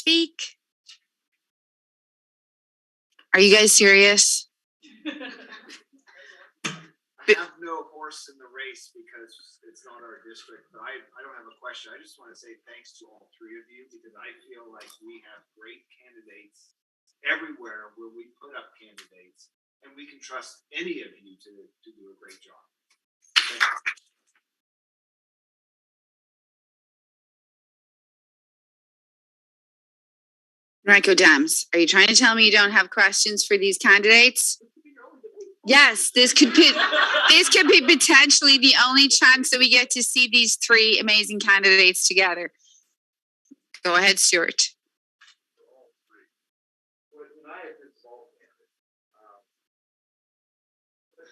speak? Are you guys serious? I have no horse in the race because it's not our district, but I don't have a question. I just want to say thanks to all three of you because I feel like we have great candidates everywhere where we put up candidates, and we can trust any of you to do a great job. Thank you. Henrico, Dems, are you trying to tell me you don't have questions for these candidates? Yes, this could be potentially the only chance that we get to see these three amazing candidates together. Go ahead, Stuart.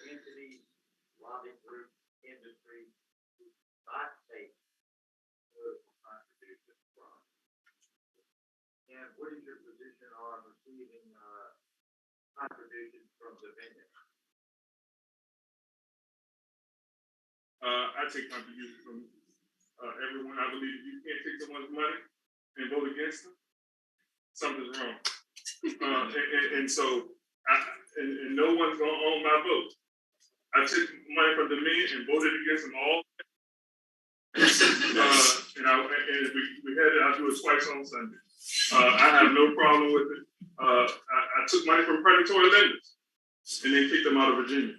Entities, lobby group, industry, not take political contributions from. And what is your position on receiving contributions from Dominion? I take contributions from everyone. I believe if you can't take someone's money and vote against them, something's wrong. And so, and no one's gonna own my vote. I took money from Dominion and voted against them all. And if we had it, I'll do it twice on Sunday. I have no problem with it. I took money from predatory lenders and then kicked them out of Virginia.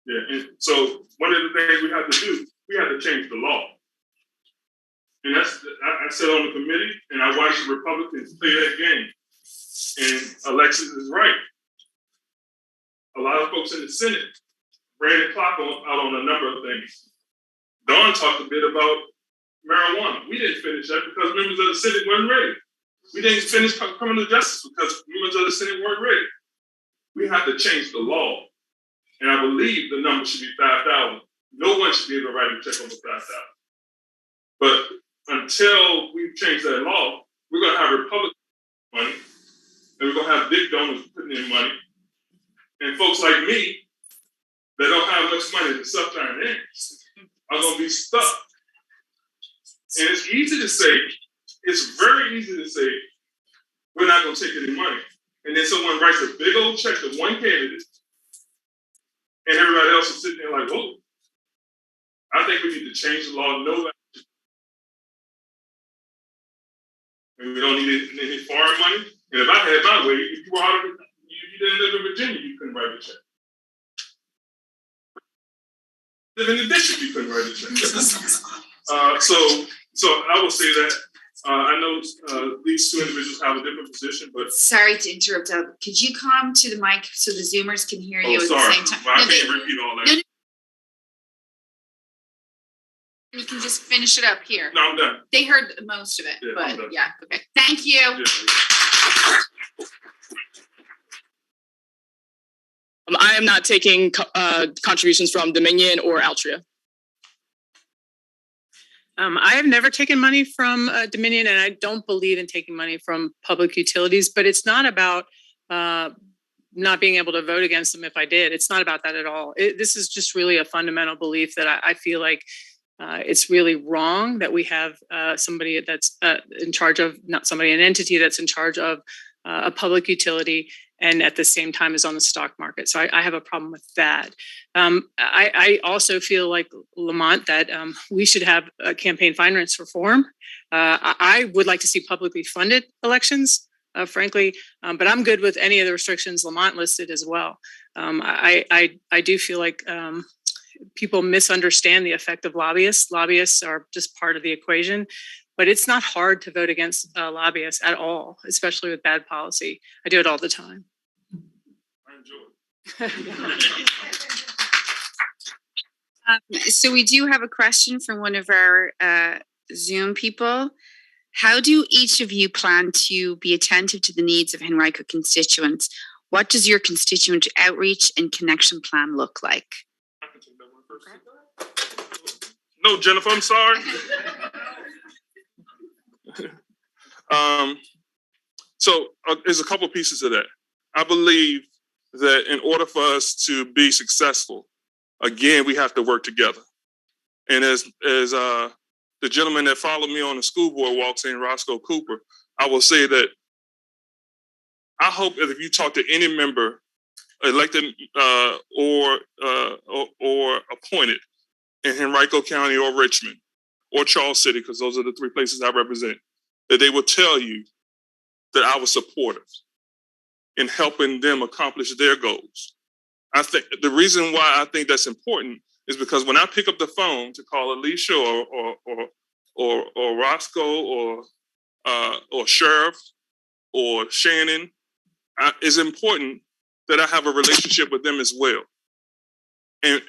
Yeah, and so one of the things we have to do, we have to change the law. And that's, I sat on the committee and I watched the Republicans play that game. And Alexis is right. A lot of folks in the Senate ran the clock out on a number of things. Dawn talked a bit about marijuana. We didn't finish that because members of the Senate weren't ready. We didn't finish criminal justice because members of the Senate weren't ready. We have to change the law. And I believe the number should be 5,000. No one should be able to write a check over 5,000. But until we change that law, we're going to have Republican money, and we're going to have big donors putting in money, and folks like me that don't have much money to suck their hands are going to be stuck. And it's easy to say, it's very easy to say, we're not going to take any money. And then someone writes a big old check to one candidate, and everybody else is sitting there like, whoa. I think we need to change the law. No, and we don't need any foreign money. And if I had my way, if you were out of you didn't live in Virginia, you couldn't write a check. Live in the district, you couldn't write a check. So I will say that I know these two individuals have a different position, but sorry to interrupt. Could you come to the mic so the Zoomers can hear you at the same time? Well, I can't repeat all that. No. You can just finish it up here. No, I'm done. They heard most of it, Yeah, but yeah, okay. Thank you. Yeah. I am not taking contributions from Dominion or Altria. I have never taken money from Dominion, and I don't believe in taking money from public utilities, but it's not about not being able to vote against them if I did. It's not about that at all. This is just really a fundamental belief that I feel like it's really wrong that we have somebody that's in charge of, not somebody, an entity that's in charge of a public utility and at the same time is on the stock market. So I have a problem with that. I also feel like Lamont that we should have a campaign finance reform. I would like to see publicly funded elections, frankly, but I'm good with any of the restrictions Lamont listed as well. I do feel like people misunderstand the effect of lobbyists. Lobbyists are just part of the equation, but it's not hard to vote against lobbyists at all, especially with bad policy. I do it all the time. I enjoy it. So we do have a question from one of our Zoom people. How do each of you plan to be attentive to the needs of Henrico constituents? What does your constituent outreach and connection plan look like? I can take that one first. No, Jennifer, I'm sorry. So there's a couple pieces of that. I believe that in order for us to be successful, again, we have to work together. And as the gentleman that followed me on the school board walks in, Roscoe Cooper, I will say that I hope that if you talk to any member, elected or appointed in Henrico County or Richmond or Charles City, because those are the three places I represent, that they will tell you that I was supportive in helping them accomplish their goals. I think the reason why I think that's important is because when I pick up the phone to call Alicia or Roscoe or Sheriff or Shannon, it's important that I have a relationship with them as well. And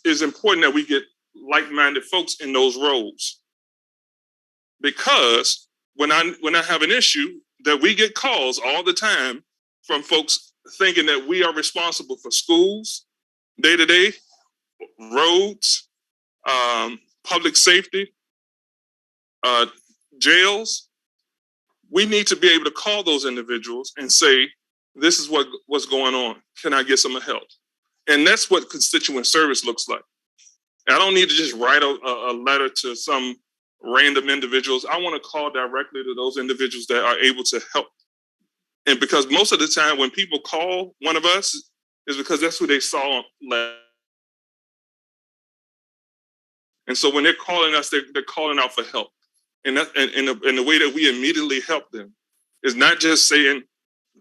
it's important that we get like-minded folks in those roles. Because when I have an issue, that we get calls all the time from folks thinking that we are responsible for schools, day-to-day, roads, public safety, jails. We need to be able to call those individuals and say, this is what's going on. Can I get some help? And that's what constituent service looks like. I don't need to just write a letter to some random individuals. I want to call directly to those individuals that are able to help. And because most of the time when people call one of us is because that's who they saw last. And so when they're calling us, they're calling out for help. And the way that we immediately help them is not just saying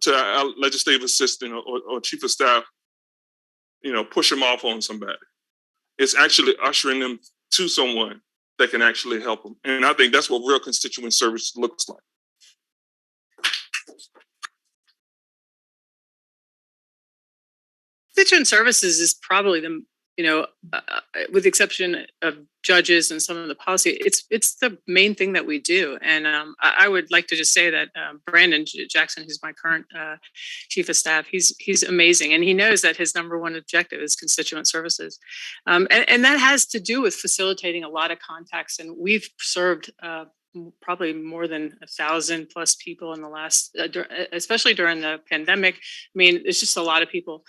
to our legislative assistant or chief of staff, push them off on somebody. It's actually ushering them to someone that can actually help them. And I think that's what real constituent service looks like. Constituent services is probably the, with the exception of judges and some of the policy, it's the main thing that we do. And I would like to just say that Brandon Jackson, who's my current chief of staff, he's amazing. And he knows that his number one objective is constituent services. And that has to do with facilitating a lot of contacts. And we've served probably more than 1,000 plus people in the last, especially during the pandemic. I mean, it's just a lot of people.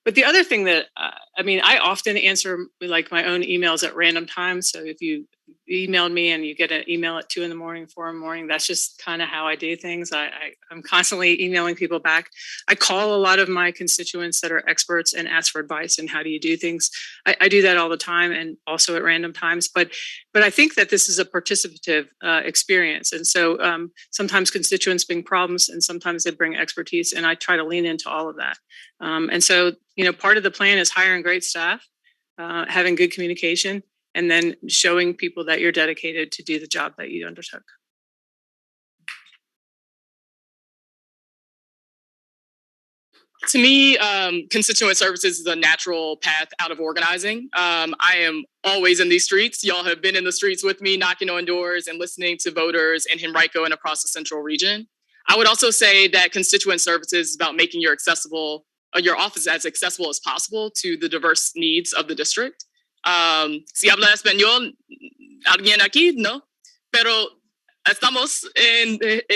But the other thing that, I often answer like my own emails at random times. So if you emailed me and you get an email at 2 a.m, 4 a.m, that's just kind of how I do things. I'm constantly emailing people back. I call a lot of my constituents that are experts and ask for advice and how do you do things. I do that all the time and also at random times. But I think that this is a participative experience. And so sometimes constituents bring problems and sometimes they bring expertise. And I try to lean into all of that. And so, part of the plan is hiring great staff, having good communication, and then showing people that you're dedicated to do the job that you undertook. To me, constituent services is a natural path out of organizing. I am always in these streets. Y'all have been in the streets with me, knocking on doors and listening to voters in Henrico and across the central region. I would also say that constituent services is about making your office as accessible as possible to the diverse needs of the district. Si habla español, alguien aquí, no? Pero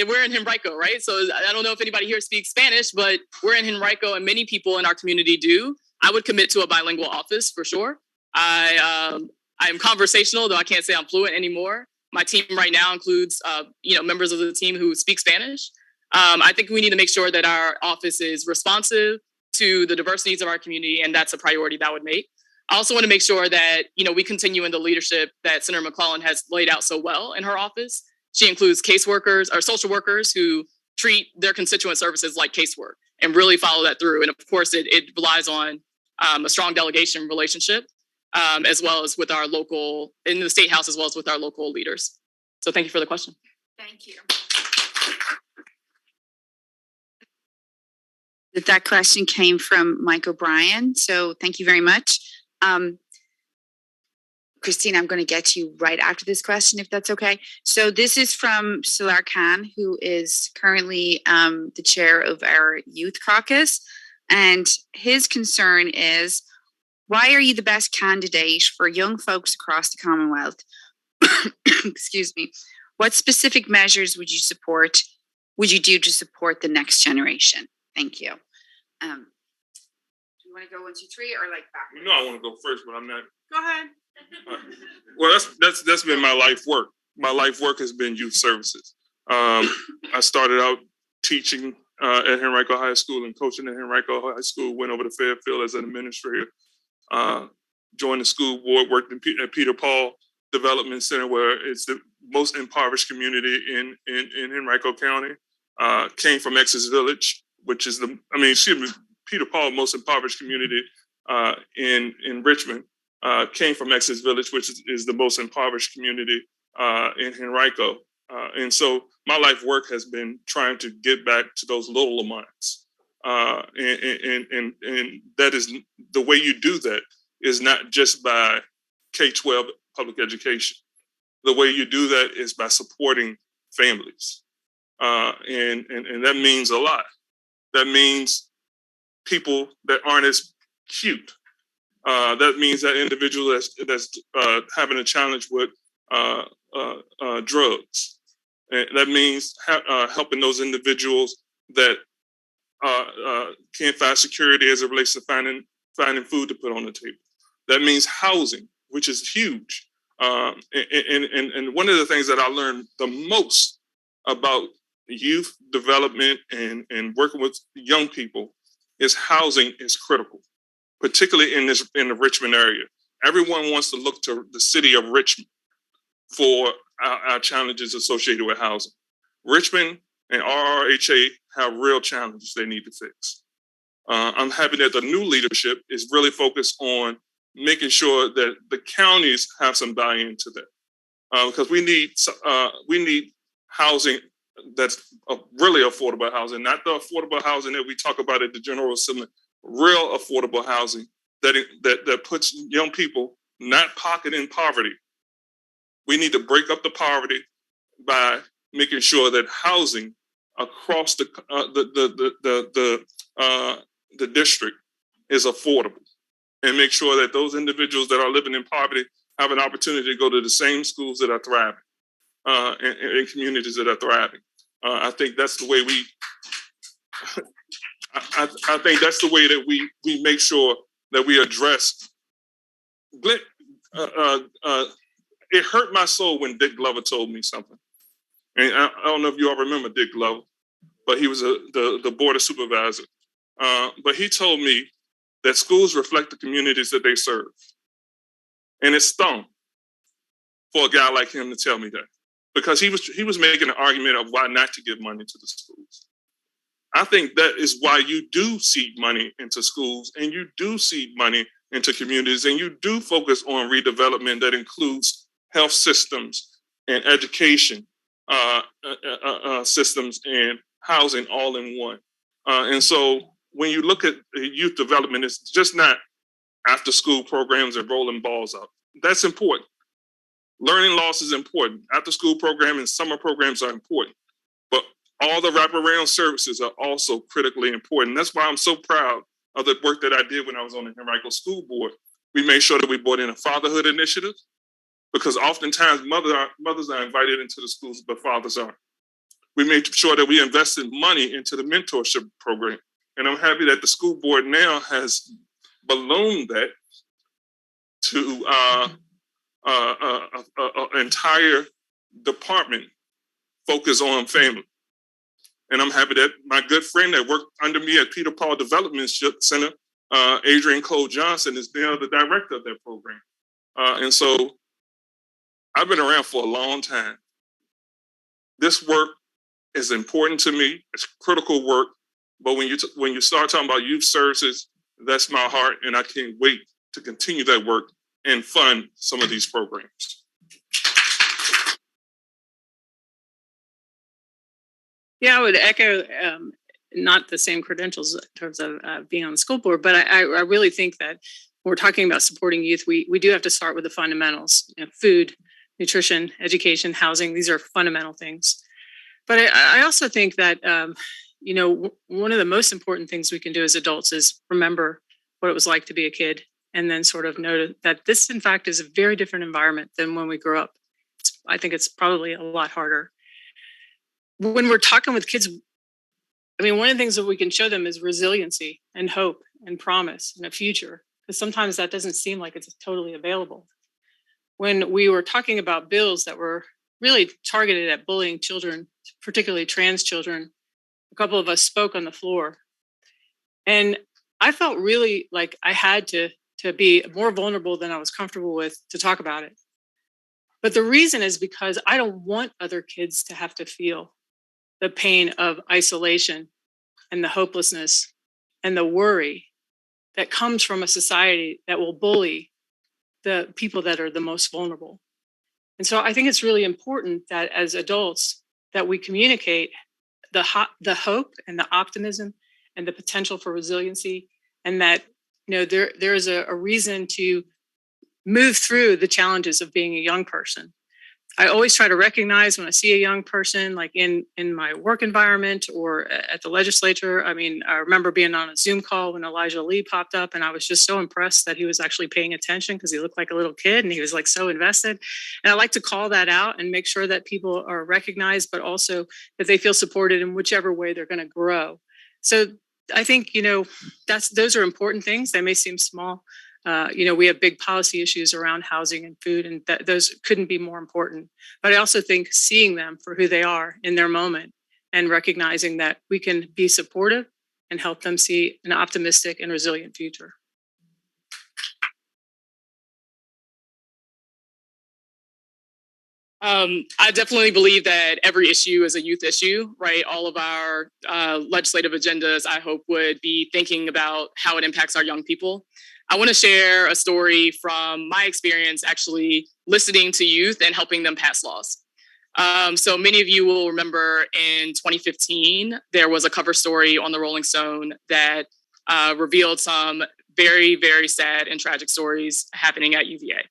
we're in Henrico, right? So I don't know if anybody here speaks Spanish, but we're in Henrico and many people in our community do. I would commit to a bilingual office for sure. I'm conversational, though I can't say I'm fluent anymore. My team right now includes, members of the team who speak Spanish. I think we need to make sure that our office is responsive to the diverse needs of our community, and that's a priority that I would make. I also want to make sure that, we continue in the leadership that Senator McClellan has laid out so well in her office. She includes caseworkers or social workers who treat their constituent services like casework and really follow that through. And of course, it relies on a strong delegation relationship, as well as with our local, in the State House, as well as with our local leaders. So thank you for the question. Thank you. That question came from Mike O'Brien. So thank you very much. Christine, I'm going to get to you right after this question, if that's okay. So this is from Salar Khan, who is currently the chair of our youth caucus. And his concern is, why are you the best candidate for young folks across the Commonwealth? Excuse me. What specific measures would you do to support the next generation? Thank you. Do you want to go 1, 2, 3 or like back? I want to go first, but I'm not. Go ahead. Well, that's been my life work. My life work has been youth services. I started out teaching at Henrico High School and coaching at Henrico High School, went over to Fairfield as an administrator, joined the school board, worked at Peter Paul Development Center, where it's the most impoverished community in Henrico County. Came from Essex Village, which is Peter Paul, most impoverished community in Richmond. Came from Essex Village, which is the most impoverished community in Henrico. And so my life work has been trying to get back to those little amounts. And that is the way you do that is not just by K-12 public education. The way you do that is by supporting families. And that means a lot. That means people that aren't as cute. That means that individual that's having a challenge with drugs. And that means helping those individuals that can't find security as it relates to finding food to put on the table. That means housing, which is huge. And one of the things that I learned the most about youth development and working with young people is housing is critical, particularly in the Richmond area. Everyone wants to look to the city of Richmond for our challenges associated with housing. Richmond and RRHA have real challenges they need to fix. I'm happy that the new leadership is really focused on making sure that the counties have some buy-in to that, because we need housing that's really affordable housing, not the affordable housing that we talk about at the General Assembly. Real affordable housing that puts young people not pocketing poverty. We need to break up the poverty by making sure that housing across the district is affordable, and make sure that those individuals that are living in poverty have an opportunity to go to the same schools that are thriving, and communities that are thriving. I think that's the way we. I think that's the way that we make sure that we address. It hurt my soul when Dick Glover told me something. And I don't know if you all remember Dick Glover, but he was the board of supervisor. But he told me that schools reflect the communities that they serve. And it stung for a guy like him to tell me that, because he was making an argument of why not to give money to the schools. I think that is why you do seed money into schools, and you do seed money into communities, and you do focus on redevelopment that includes health systems and education systems and housing all in one. And so when you look at youth development, it's just not after school programs and rolling balls out. That's important. Learning loss is important. After school program and summer programs are important. But all the wraparound services are also critically important. That's why I'm so proud of the work that I did when I was on the Henrico School Board. We made sure that we brought in a fatherhood initiative, because oftentimes mothers are invited into the schools, but fathers aren't. We made sure that we invested money into the mentorship program. And I'm happy that the school board now has ballooned that to an entire department focused on family. And I'm happy that my good friend that worked under me at Peter Paul Development Center, Adrian Cole Johnson, is now the director of that program. And so I've been around for a long time. This work is important to me. It's critical work. But when you start talking about youth services, that's my heart, and I can't wait to continue that work and fund some of these programs. Yeah, I would echo not the same credentials in terms of being on the school board, but I really think that when we're talking about supporting youth, we do have to start with the fundamentals: food, nutrition, education, housing. These are fundamental things. But I also think that one of the most important things we can do as adults is remember what it was like to be a kid, and then sort of know that this, in fact, is a very different environment than when we grew up. I think it's probably a lot harder. When we're talking with kids, one of the things that we can show them is resiliency and hope and promise and a future, because sometimes that doesn't seem like it's totally available. When we were talking about bills that were really targeted at bullying children particularly trans children. A couple of us spoke on the floor. And I felt really like I had to be more vulnerable than I was comfortable with to talk about it. But the reason is because I don't want other kids to have to feel the pain of isolation and the hopelessness and the worry that comes from a society that will bully the people that are the most vulnerable. And so I think it's really important that as adults that we communicate the hope and the optimism and the potential for resiliency, and that there is a reason to move through the challenges of being a young person. I always try to recognize when I see a young person, like in my work environment or at the legislature. I mean, I remember being on a Zoom call when Elijah Lee popped up, and I was just so impressed that he was actually paying attention because he looked like a little kid and he was like so invested. And I like to call that out and make sure that people are recognized, but also that they feel supported in whichever way they're going to grow. So I think, those are important things. They may seem small. We have big policy issues around housing and food, and those couldn't be more important. But I also think seeing them for who they are in their moment and recognizing that we can be supportive and help them see an optimistic and resilient future. I definitely believe that every issue is a youth issue, right? All of our legislative agendas, I hope, would be thinking about how it impacts our young people. I want to share a story from my experience actually listening to youth and helping them pass laws. So many of you will remember in 2015, there was a cover story on the Rolling Stone that revealed some very, very sad and tragic stories happening at UVA.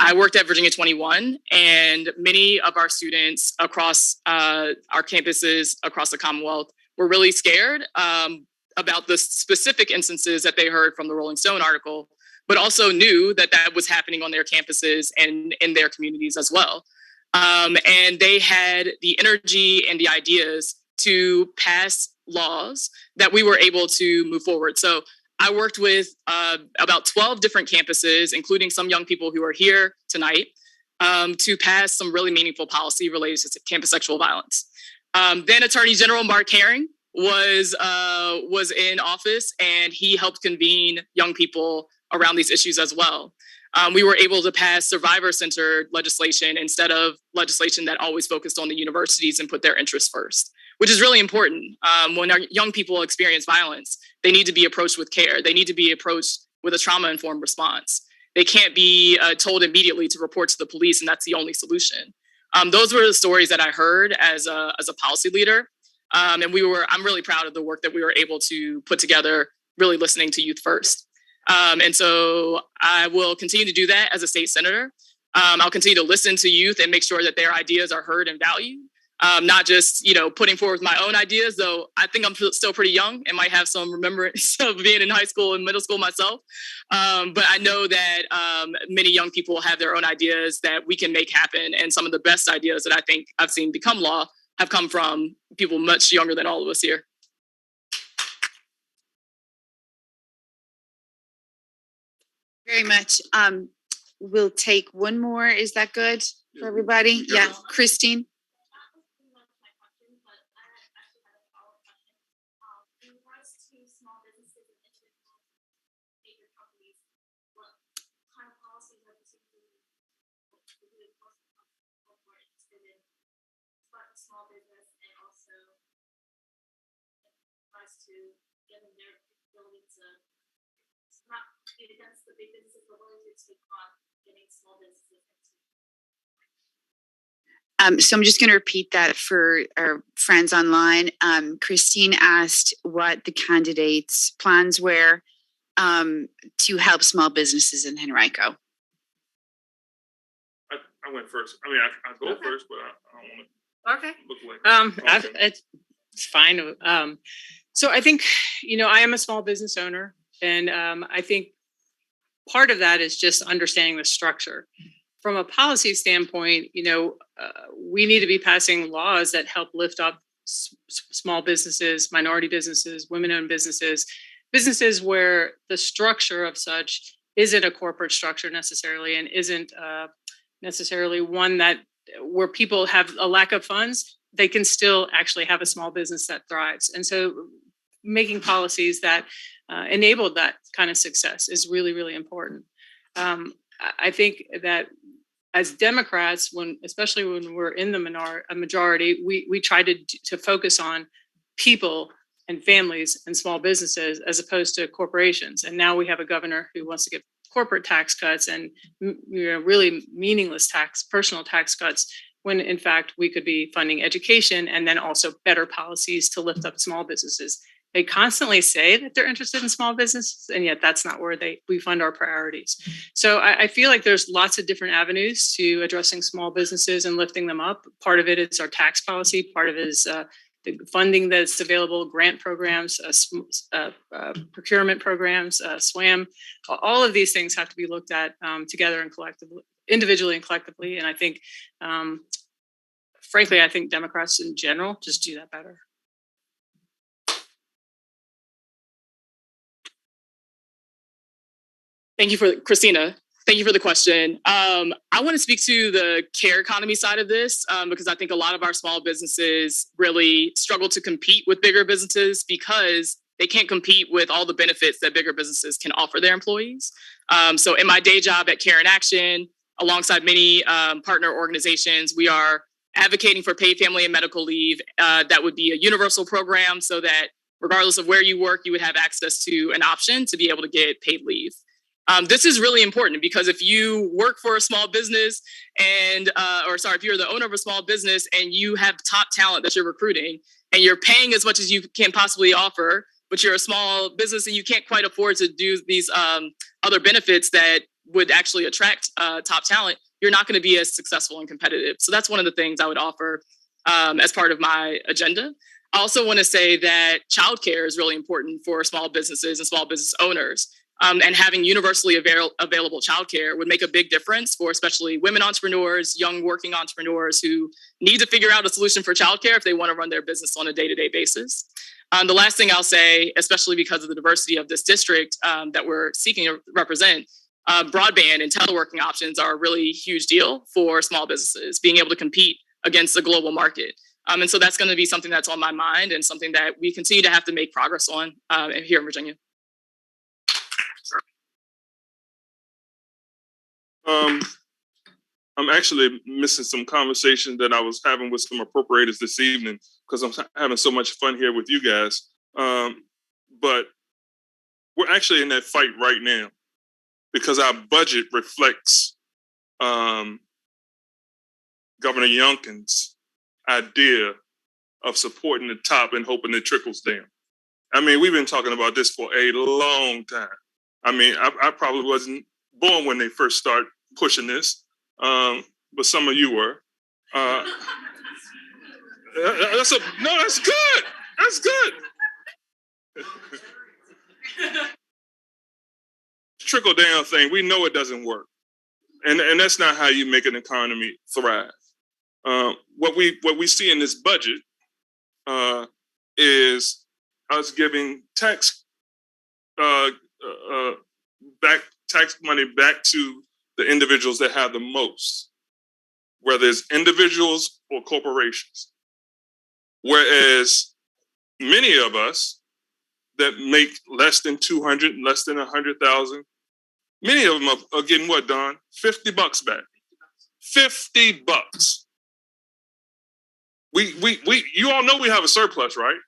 I worked at Virginia 21, and many of our students across our campuses across the Commonwealth were really scared about the specific instances that they heard from the Rolling Stone article, but also knew that that was happening on their campuses and in their communities as well. And they had the energy and the ideas to pass laws that we were able to move forward. So I worked with about 12 different campuses, including some young people who are here tonight, to pass some really meaningful policy related to campus sexual violence. Then Attorney General Mark Herring was in office, and he helped convene young people around these issues as well. We were able to pass survivor-centered legislation instead of legislation that always focused on the universities and put their interests first, which is really important. When our young people experience violence, they need to be approached with care. They need to be approached with a trauma-informed response. They can't be told immediately to report to the police, and that's the only solution. Those were the stories that I heard as a policy leader. And I'm really proud of the work that we were able to put together, really listening to youth first. And so I will continue to do that as a state senator. I'll continue to listen to youth and make sure that their ideas are heard and valued. Not just, putting forward my own ideas, though I think I'm still pretty young and might have some remembrance of being in high school and middle school myself. But I know that many young people have their own ideas that we can make happen. And some of the best ideas that I think I've seen become law have come from people much younger than all of us here. Very much. We'll take one more. Is that good for everybody? Yeah, Christine. Small business and also tries to get in their ability to not be against the big businesses, but willing to take on getting small businesses into. So I'm just going to repeat that for our friends online. Christine asked what the candidates' plans were to help small businesses in Henrico. I went first. I mean, I go first, but I don't want to. Okay. Okay. It's fine. So I think, I am a small business owner, and I think part of that is just understanding the structure. From a policy standpoint, we need to be passing laws that help lift up small businesses, minority businesses, women-owned businesses, businesses where the structure of such isn't a corporate structure necessarily, and isn't necessarily one that where people have a lack of funds. they can still actually have a small business that thrives. And so making policies that enable that kind of success is really, really important. I think that as Democrats, especially when we're in the majority, we try to focus on people and families and small businesses as opposed to corporations. And now we have a governor who wants to give corporate tax cuts and really meaningless personal tax cuts, when in fact we could be funding education and then also better policies to lift up small businesses. They constantly say that they're interested in small businesses, and yet that's not where we fund our priorities. So I feel like there's lots of different avenues to addressing small businesses and lifting them up. Part of it is our tax policy. Part of it is the funding that's available, grant programs, procurement programs, SWAM. All of these things have to be looked at together and collectively, individually and collectively. And I think, frankly, I think Democrats in general just do that better. Thank you for Christina. Thank you for the question. I want to speak to the care economy side of this because I think a lot of our small businesses really struggle to compete with bigger businesses because they can't compete with all the benefits that bigger businesses can offer their employees. So in my day job at Care in Action, alongside many partner organizations, we are advocating for paid family and medical leave that would be a universal program so that regardless of where you work, you would have access to an option to be able to get paid leave. This is really important because if you work for a small business if you're the owner of a small business and you have top talent that you're recruiting and you're paying as much as you can possibly offer, but you're a small business and you can't quite afford to do these other benefits that would actually attract top talent, you're not going to be as successful and competitive. So that's one of the things I would offer as part of my agenda. I also want to say that childcare is really important for small businesses and small business owners. And having universally available childcare would make a big difference for especially women entrepreneurs, young working entrepreneurs who need to figure out a solution for childcare if they want to run their business on a day-to-day basis. The last thing I'll say, especially because of the diversity of this district that we're seeking to represent, broadband and teleworking options are a really huge deal for small businesses, being able to compete against the global market. And so that's going to be something that's on my mind and something that we continue to have to make progress on here in Virginia. I'm actually missing some conversation that I was having with some appropriators this evening because I'm having so much fun here with you guys. But we're actually in that fight right now because our budget reflects Governor Youngkin's idea of supporting the top and hoping it trickles down. I mean, we've been talking about this for a long time. I mean, I probably wasn't born when they first started pushing this, but some of you were. That's good. That's good. Trickle down thing, we know it doesn't work, and that's not how you make an economy thrive. What we see in this budget is us giving tax money back to the individuals that have the most, whether it's individuals or corporations. Whereas many of us that make less than 200, less than 100,000, many of them are getting what, Don? $50 back. $50. You all know we have a surplus, right?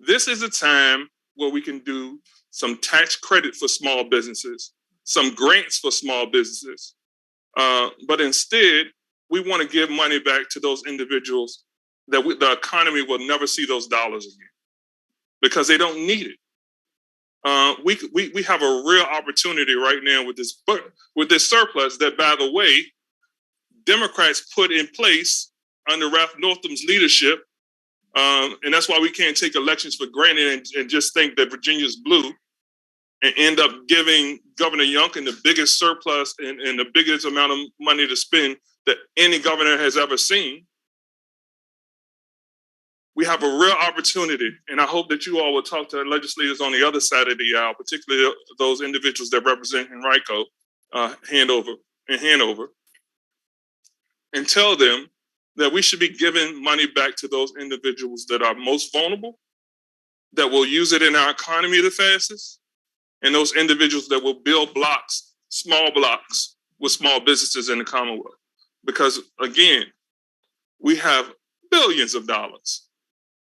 This is a time where we can do some tax credit for small businesses, some grants for small businesses. But instead, we want to give money back to those individuals that the economy will never see those dollars again because they don't need it. We have a real opportunity right now with this surplus that, by the way, Democrats put in place under Ralph Northam's leadership. And that's why we can't take elections for granted and just think that Virginia's blue and end up giving Governor Youngkin the biggest surplus and the biggest amount of money to spend that any governor has ever seen. We have a real opportunity, and I hope that you all will talk to legislators on the other side of the aisle, particularly those individuals that represent Henrico, Hanover, and tell them that we should be giving money back to those individuals that are most vulnerable, that will use it in our economy the fastest, and those individuals that will build blocks, small blocks, with small businesses in the Commonwealth. Because again, we have billions of dollars.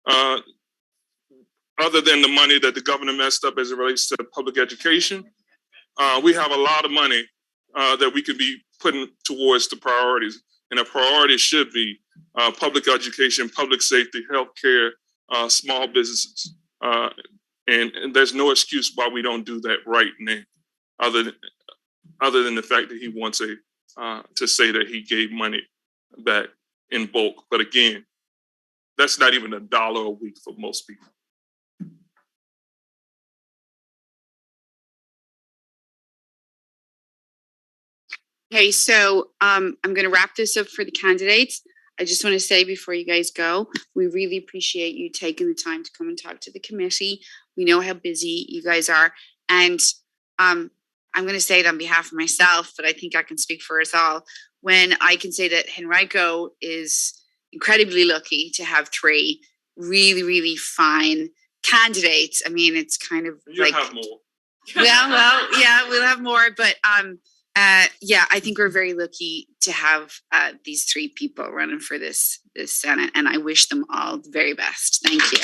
Other than the money that the governor messed up as it relates to public education, we have a lot of money that we could be putting towards the priorities. And a priority should be public education, public safety, healthcare, small businesses. And there's no excuse why we don't do that right now, other than the fact that he wants to say that he gave money back in bulk. But again, that's not even $1 a week for most people. Okay, so I'm going to wrap this up for the candidates. I just want to say before you guys go, we really appreciate you taking the time to come and talk to the committee. We know how busy you guys are. And I'm going to say it on behalf of myself, but I think I can speak for us all. When I can say that Henrico is incredibly lucky to have 3 really, really fine candidates. I mean, it's kind of You'll like... have more. Well, yeah, we'll have more, but yeah, I think we're very lucky to have these 3 people running for this Senate, and I wish them all the very best. Thank you.